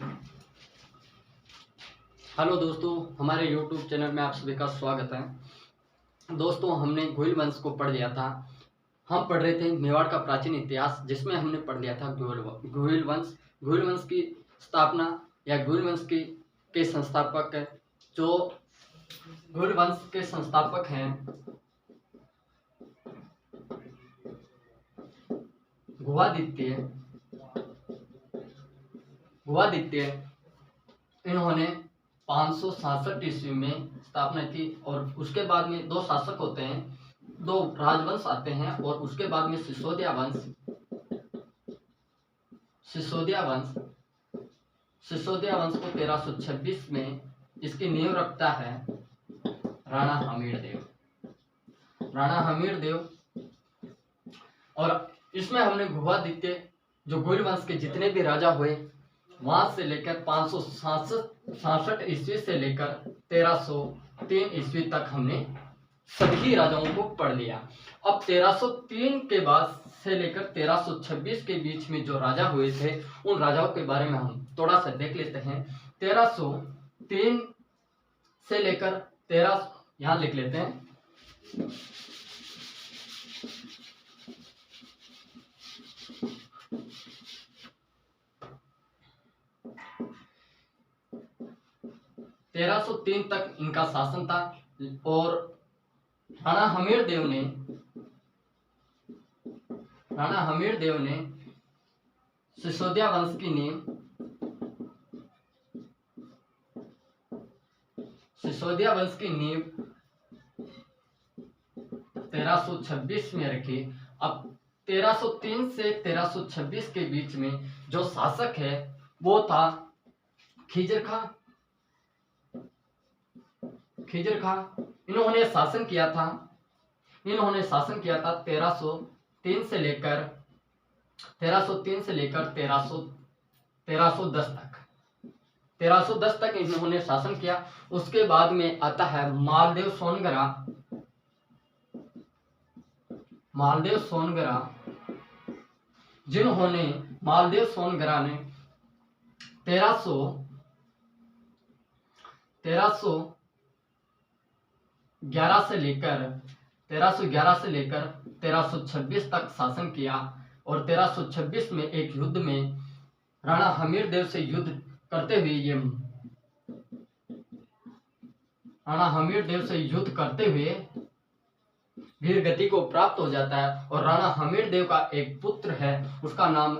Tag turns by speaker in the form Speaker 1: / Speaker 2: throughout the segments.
Speaker 1: Hello दोस्तों, हमारे YouTube channel में आप सभी का स्वागत है। दोस्तों, हमने घुइल वंश को पढ़ लिया था। हम पढ़ रहे थे मेवाड़ का प्राचीन इतिहास, जिसमें हमने पढ़ लिया था घुइल वंश। घुइल वंश की स्थापना या घुइल वंश के संस्थापक, जो घुइल वंश के संस्थापक हैं गुहादित्य, इन्होंने 567 ईस्वी में स्थापना की। और उसके बाद में दो शासक होते हैं, दो राजवंश आते हैं, और उसके बाद में सिसोदिया वंश को 1326 में इसकी नींव रखता है राणा हमीर देव। और इसमें हमने गुहादित्य, जो घुइल वंश के जितने भी राजा हुए, वहां से लेकर 567 ईस्वी से लेकर 1303 ईस्वी तक हमने सभी राजाओं को पढ़ लिया। अब 1303 के बाद से लेकर 1326 के बीच में जो राजा हुए थे, उन राजाओं के बारे में हम थोड़ा सा देख लेते हैं। 1303 से लेकर 13, यहां लिख लेते हैं, 1303 तक इनका शासन था। और राणा हमीर देव ने सिसोदिया वंश की नींव 1326 में रखी। अब 1303 से 1326 के बीच में जो शासक है वो था खिजर खां। इन्होंने शासन किया था 1303 से लेकर 1310 तक इन्होंने शासन किया। उसके बाद में आता है मालदेव सोनगरा, जिन्होंने मालदेव सोनगरा ने 1311 से लेकर 1326 तक शासन किया। और 1326 में एक युद्ध में राणा हमीर देव से युद्ध करते हुए वीर गति को प्राप्त हो जाता है। और राणा हमीर देव का एक पुत्र है, उसका नाम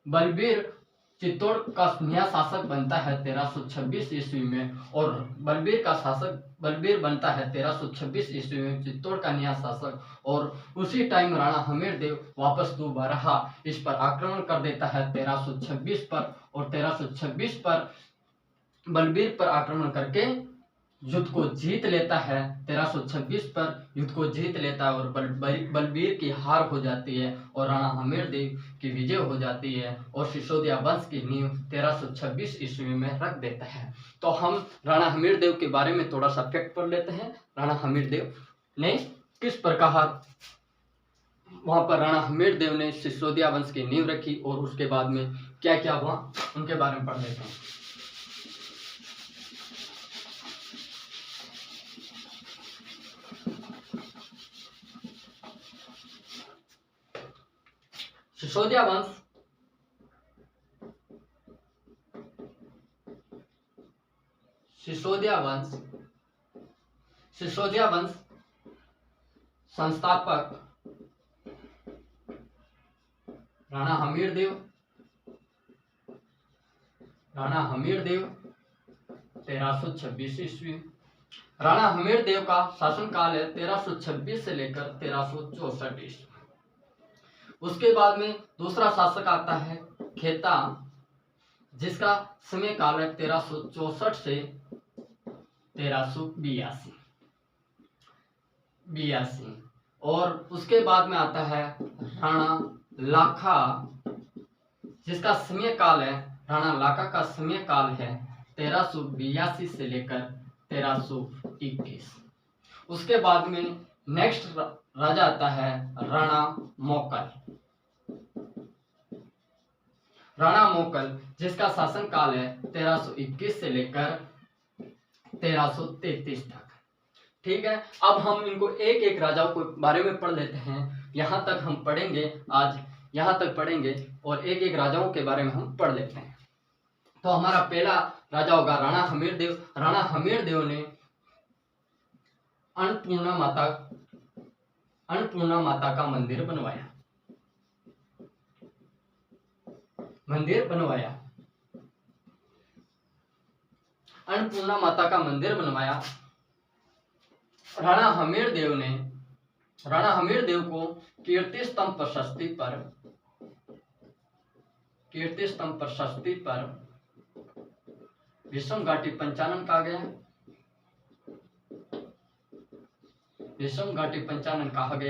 Speaker 1: बलबीर चित्तौड़ का नया शासक बनता है 1326 ईस्वी में। और बलबीर बनता है 1326 ईस्वी में चित्तौड़ का नया शासक। और उसी टाइम राणा हमीर देव वापस दोबारा इस पर आक्रमण कर देता है 1326 पर। और 1326 पर बलबीर पर आक्रमण करके युद्ध को जीत लेता है। 1326 पर युद्ध को जीत लेता है और बलबीर की हार हो जाती है और राणा हमीर देव की विजय हो जाती है। और सिसोदिया वंश की नींव 1326 ईस्वी में रख देता है। तो हम राणा हमीर देव के बारे में थोड़ा सा फैक्ट पढ़ लेते हैं। राणा हमीर देव ने किस प्रकार, वहां पर राणा हमीर देव ने सिसोदिया वंश की नींव रखी और उसके बाद में क्या क्या हुआ, उनके बारे में पढ़ लेते हैं। सिसोदिया वंश संस्थापक राणा हमीर देव 1326 ईस्वी। राणा हमीर देव का शासनकाल है 1326 से लेकर 1364 ईस्वी। उसके बाद में दूसरा शासक आता है खेता, जिसका समय काल है 1364 से 1382। और उसके बाद में आता है राणा लाखा, जिसका समय काल है, राणा लाखा का समय काल है 1382 से लेकर 1321। उसके बाद में नेक्स्ट राजा आता है राणा मोकल। राणा मोकल जिसका शासन काल है 1321 से लेकर 1333 तक। ठीक है, अब हम इनको एक एक राजाओं के बारे में पढ़ लेते हैं। यहां तक हम पढ़ेंगे, आज यहां तक पढ़ेंगे और एक एक राजाओं के बारे में हम पढ़ लेते हैं। तो हमारा पहला राजा होगा राणा हमीरदेव। राणा हमीरदेव ने अन्नपूर्णा माता का मंदिर बनवाया। अन्नपूर्णा माता का मंदिर बनवाया। राणा हमीरदेव को कीर्ति स्तंभ प्रशस्ति पर विषम घाटी पंचानन कहा गया।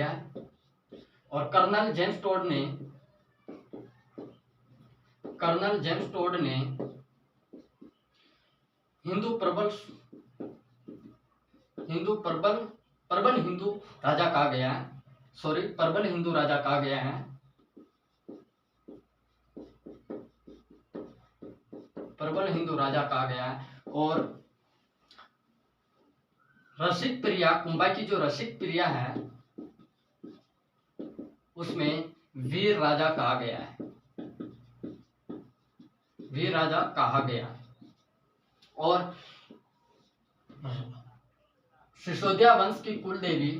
Speaker 1: है और कर्नल जेम्स टोड ने प्रबल हिंदू राजा कहा गया है। प्रबल हिंदू राजा कहा गया है। प्रबल हिंदू राजा कहा गया है। और रसिक प्रिया, कुंभा की जो रसिक प्रिया है उसमें वीर राजा कहा गया है। और सिसोदिया वंश की कुल देवी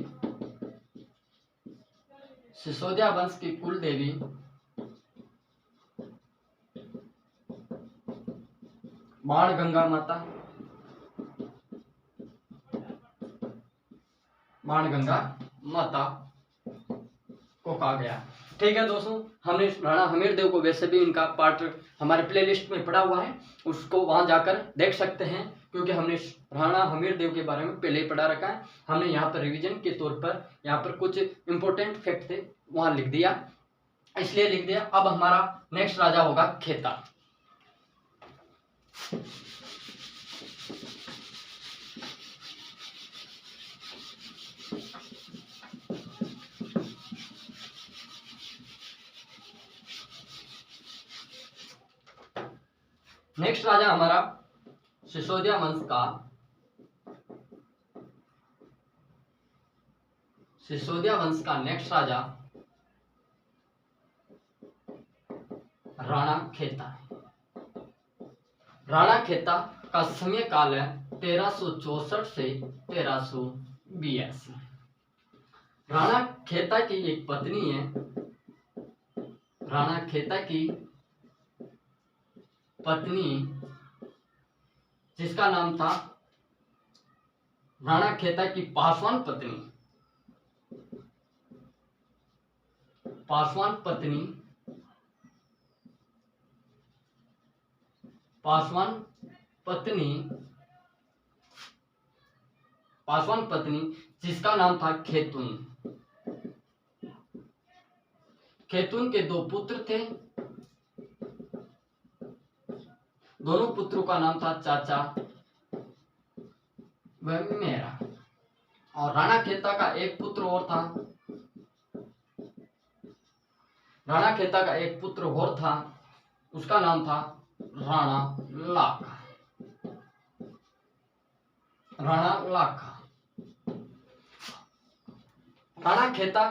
Speaker 1: बाणगंगा माता को कहा गया। ठीक है दोस्तों, हमने राणा हमीरदेव को वैसे भी इनका पार्ट हमारे प्लेलिस्ट में पड़ा हुआ है, उसको वहां जाकर देख सकते हैं, क्योंकि हमने राणा हमीरदेव के बारे में पहले ही पढ़ा रखा है। हमने यहाँ पर रिवीजन के तौर पर यहाँ पर कुछ इंपॉर्टेंट फैक्ट थे वहां लिख दिया, इसलिए लिख दिया। अब हमारा नेक्स्ट राजा होगा खेता। नेक्स्ट राजा हमारा सिसोदिया वंश का नेक्स्ट राजा राणा खेता। राणा खेता का समय काल है 1364 से 1382। राणा खेता की एक पत्नी है। राणा खेता की पत्नी जिसका नाम था राणा खेता की पासवान पत्नी जिसका नाम था खेतुन। खेतुन के दो पुत्र थे, दोनों पुत्रों का नाम था चाचा व मेरा। और राणा खेता का एक पुत्र और था। उसका नाम था राणा लाखा। राणा खेता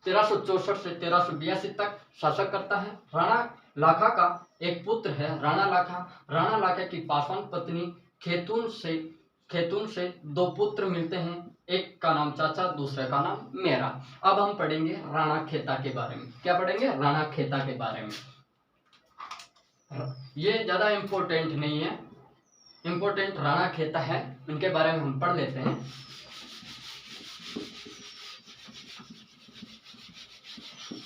Speaker 1: 1364 से 1382 तक शासक करता है। राणा लाखा का एक पुत्र है राणा लाखा की पासवान पत्नी खेतुन से दो पुत्र मिलते हैं, एक का नाम चाचा, दूसरे का नाम मेरा। अब हम पढ़ेंगे राणा खेता के बारे में। क्या पढ़ेंगे? राणा खेता के बारे में। ये ज्यादा इंपॉर्टेंट नहीं है, इंपॉर्टेंट राणा खेता है, इनके बारे में हम पढ़ लेते हैं।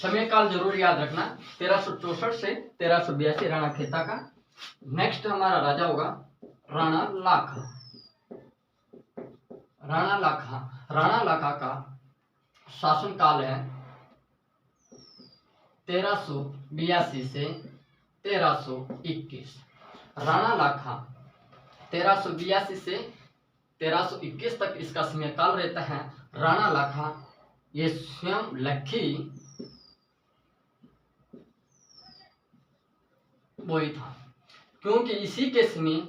Speaker 1: समय काल जरूर याद रखना, 1364 से 1382 राणा खेता का। नेक्स्ट हमारा राजा होगा राणा लाखा का शासन काल है 1382 से 1321। राणा लाखा 1382 से 1321 तक इसका समय काल रहता है। राणा लाखा ये स्वयं लखी वही था, क्योंकि इसी के समय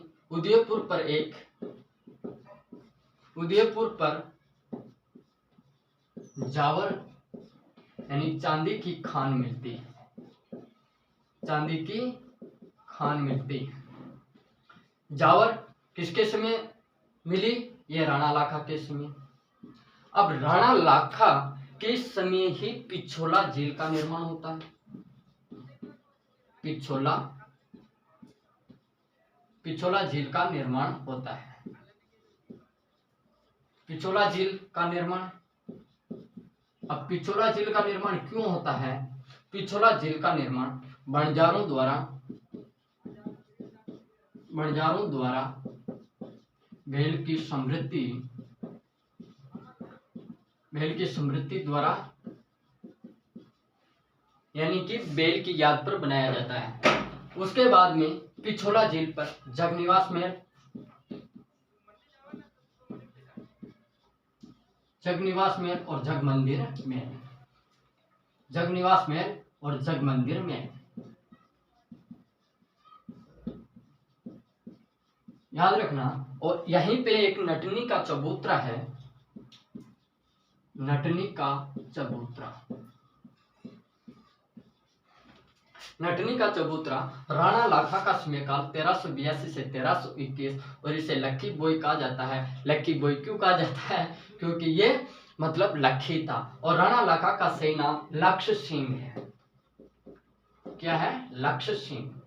Speaker 1: उदयपुर पर जावर यानी चांदी की खान मिलती है। चांदी की खान मिलती है। जावर किसके समय मिली? ये राणा लाखा के समय। अब राणा लाखा के समय ही पिछोला झील का निर्माण होता है। पिछोला झील का निर्माण होता है। पिछोला झील का निर्माण, अब पिछोला झील का निर्माण क्यों होता है? पिछोला झील का निर्माण बंजारों द्वारा भेल की समृद्धि द्वारा यानी कि बेल की याद पर बनाया जाता है। उसके बाद में पिछोला झील पर जगनिवास महल और जगमंदिर महल याद रखना। और यहीं पे एक नटनी का चबूतरा है। नटनी का चबूतरा राणा लाखा का समयकाल 1382 से 1321 और इसे लक्की बोई कहा जाता है। लक्की बोई क्यों कहा जाता है? क्योंकि ये मतलब लक्की था। और राणा लाखा का सही नाम लक्ष्य सिंह है। क्या है? लक्ष्य सिंह।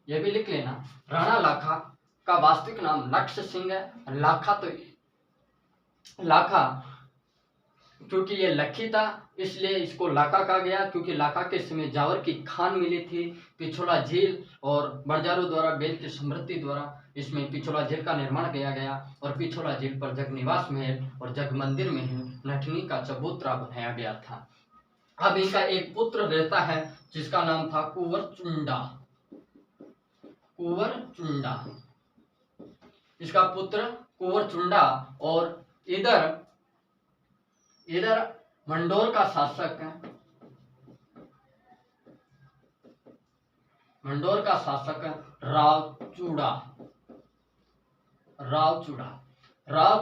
Speaker 1: ये भी लिख लेना। राणा लाखा का वास्तविक नाम लक्ष्य सिंह है। लाखा क्योंकि ये लक्की था इसलिए इसको लाखा कहा गया, क्योंकि लाखा के समय जावर की खान मिली थी। पिछोला झील और बंजारों द्वारा बेल की समृद्धि द्वारा इसमें पिछोला झील का निर्माण किया गया और पिछोला झील पर जगनिवास महल और जगमंदिर महल नटनी का चबूतरा बनाया गया था। अब इनका एक पुत्र रहता है जिसका नाम था कुंवर चुंडा। इसका पुत्र कुंवर चुंडा। और इधर मंडोर का शासक राव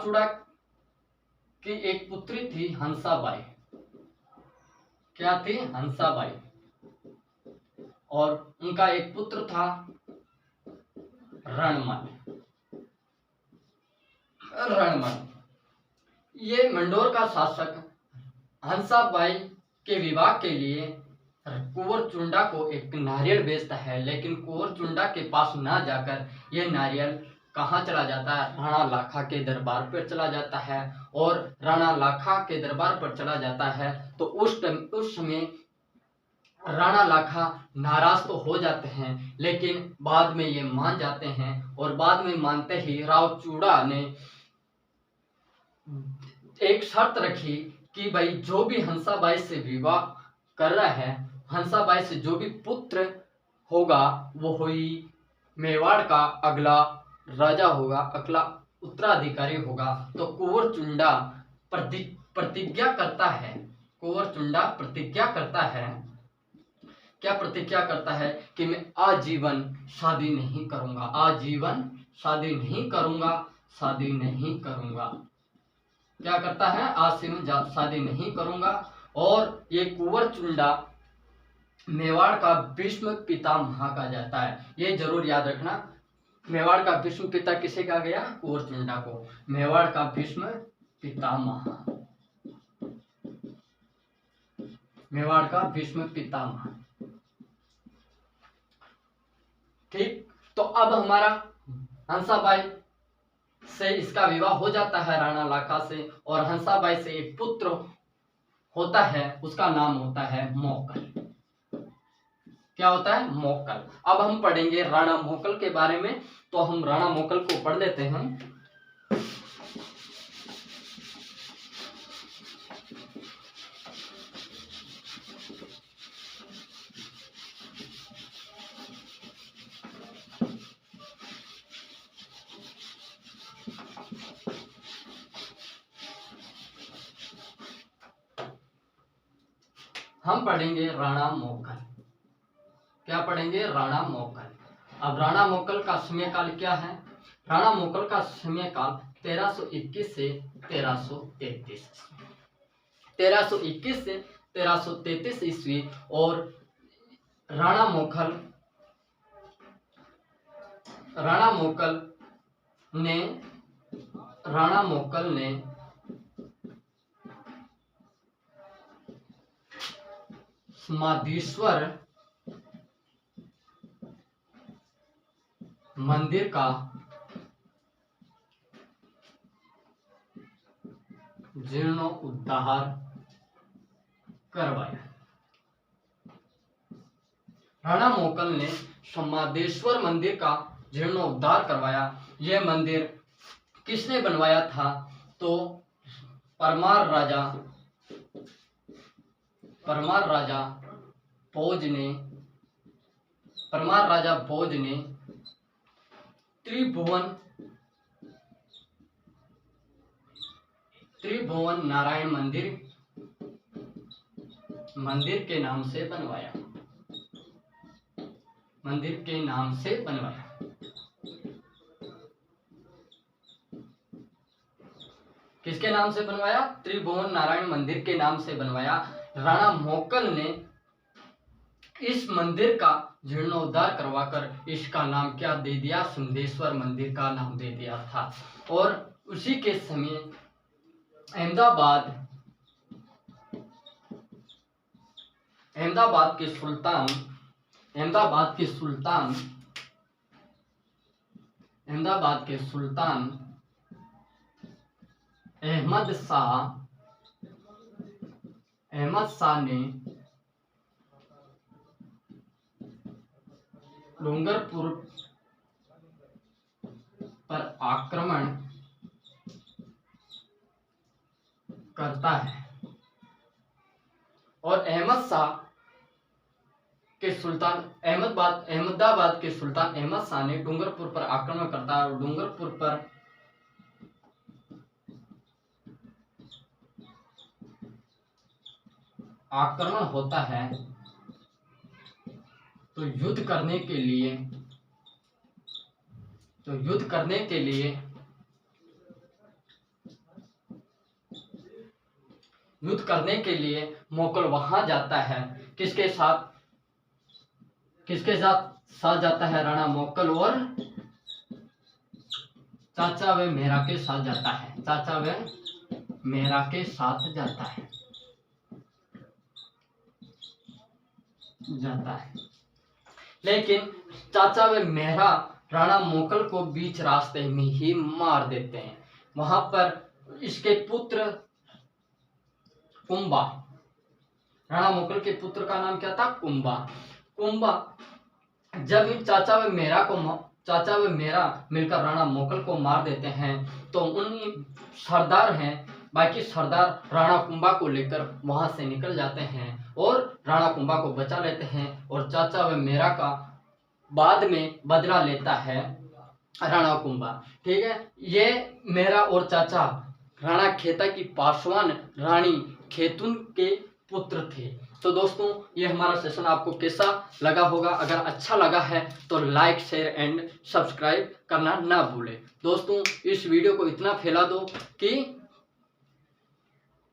Speaker 1: चूड़ा की एक पुत्री थी हंसाबाई। क्या थी? हंसाबाई। और उनका एक पुत्र था रणमल। ये मंडोर का शासक हंसाबाई के विवाह के लिए कुंवर चुंडा को एक नारियल बेचता है, लेकिन कुंवर चुंडा के पास ना जाकर यह नारियल कहाँ चला जाता है? राणा लाखा के दरबार पर चला जाता है। और राणा लाखा के दरबार पर चला जाता है तो उस समय राणा लाखा नाराज तो हो जाते हैं, लेकिन बाद में ये मान जाते हैं। और बाद में मानते ही राव चूड़ा ने एक शर्त रखी कि भाई जो भी हंसाबाई से विवाह कर रहा है, हंसाबाई से जो भी पुत्र होगा वो ही मेवाड़ का अगला राजा होगा, अगला उत्तराधिकारी होगा। तो कुंवर चुंडा प्रतिज्ञा करता है। क्या प्रतिज्ञा करता है? कि मैं आजीवन शादी नहीं करूंगा। क्या करता है? आजीवन शादी नहीं करूंगा। और ये कुंवर चुंडा मेवाड़ का भीष्म पितामह कहा जाता है। ये जरूर याद रखना। मेवाड़ का भीष्म पिता किसे कहा गया? कुंवर चुंडा को। मेवाड़ का भीष्म पितामह। ठीक। तो अब हमारा हंसाबाई से इसका विवाह हो जाता है राणा लाखा से। और हंसाबाई से एक पुत्र होता है, उसका नाम होता है मोकल। क्या होता है? मोकल। अब हम पढ़ेंगे राणा मोकल के बारे में। तो हम राणा मोकल को पढ़ लेते हैं। हम पढ़ेंगे राणा मोकल। क्या पढ़ेंगे? राणा मोकल। अब राणा मोकल का समयकाल क्या है? राणा मोकल का समयकाल 1321 से 1333, 1321 से 1333 ईस्वी। और राणा मोकल ने समाधीश्वर मंदिर का जीर्णोद्धार करवाया। राणा मोकल ने समाधेश्वर मंदिर का जीर्णोद्धार करवाया। यह मंदिर किसने बनवाया था? तो परमार राजा भोज ने त्रिभुवन नारायण मंदिर के नाम से बनवाया। किसके नाम से बनवाया? त्रिभुवन नारायण मंदिर के नाम से बनवाया। राणा मोकल ने इस मंदिर का जीर्णोद्धार करवाकर इसका नाम क्या दे दिया? सिद्धेश्वर मंदिर का नाम दे दिया था। और उसी के समय अहमदाबाद के सुल्तान अहमद शाह ने डूंगरपुर पर आक्रमण करता है। और अहमदाबाद के सुल्तान अहमद शाह ने डूंगरपुर पर आक्रमण करता है। और डूंगरपुर पर आक्रमण होता है तो युद्ध करने के लिए मोकल वहां जाता है। किसके साथ जाता है? राणा मोकल और चाचा व मेहरा के साथ जाता है। लेकिन चाचा व मेहरा राणा मोकल को बीच रास्ते में ही मार देते हैं। वहां पर इसके पुत्र कुंबा, राणा मोकल के पुत्र का नाम क्या था? कुंबा जब इन चाचा व मेहरा मिलकर राणा मोकल को मार देते हैं तो उन बाकी सरदार राणा कुंबा को लेकर वहां से निकल जाते हैं और राणा कुंबा को बचा लेते हैं। और चाचा व मेहरा का बाद में बदला लेता है राणा कुंबा। ठीक है, ये मेहरा और चाचा राणा खेता की पासवान रानी खेतुन के पुत्र थे। तो दोस्तों, ये हमारा सेशन आपको कैसा लगा होगा? अगर अच्छा लगा है तो लाइक, शेयर एंड सब्सक्राइब करना ना भूलें। दोस्तों, इस वीडियो को इतना फैला दो कि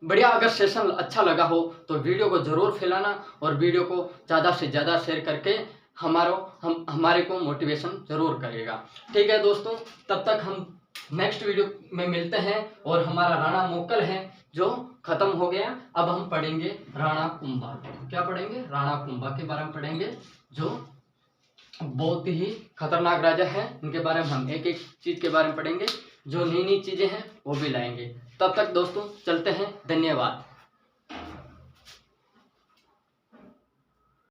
Speaker 1: बढ़िया। अगर सेशन अच्छा लगा हो तो वीडियो को जरूर फैलाना और वीडियो को ज़्यादा से ज़्यादा शेयर करके हमारे को मोटिवेशन जरूर करेगा। ठीक है दोस्तों, तब तक हम नेक्स्ट वीडियो में मिलते हैं। और हमारा राणा मोकल है जो खत्म हो गया। अब हम पढ़ेंगे राणा कुंबा। क्या पढ़ेंगे? राणा कुंबा के बारे में पढ़ेंगे, जो बहुत ही खतरनाक राजा है। उनके बारे में हम एक एक चीज के बारे में पढ़ेंगे, जो नई नई चीजें हैं वो भी लाएंगे। तब तक दोस्तों चलते हैं, धन्यवाद।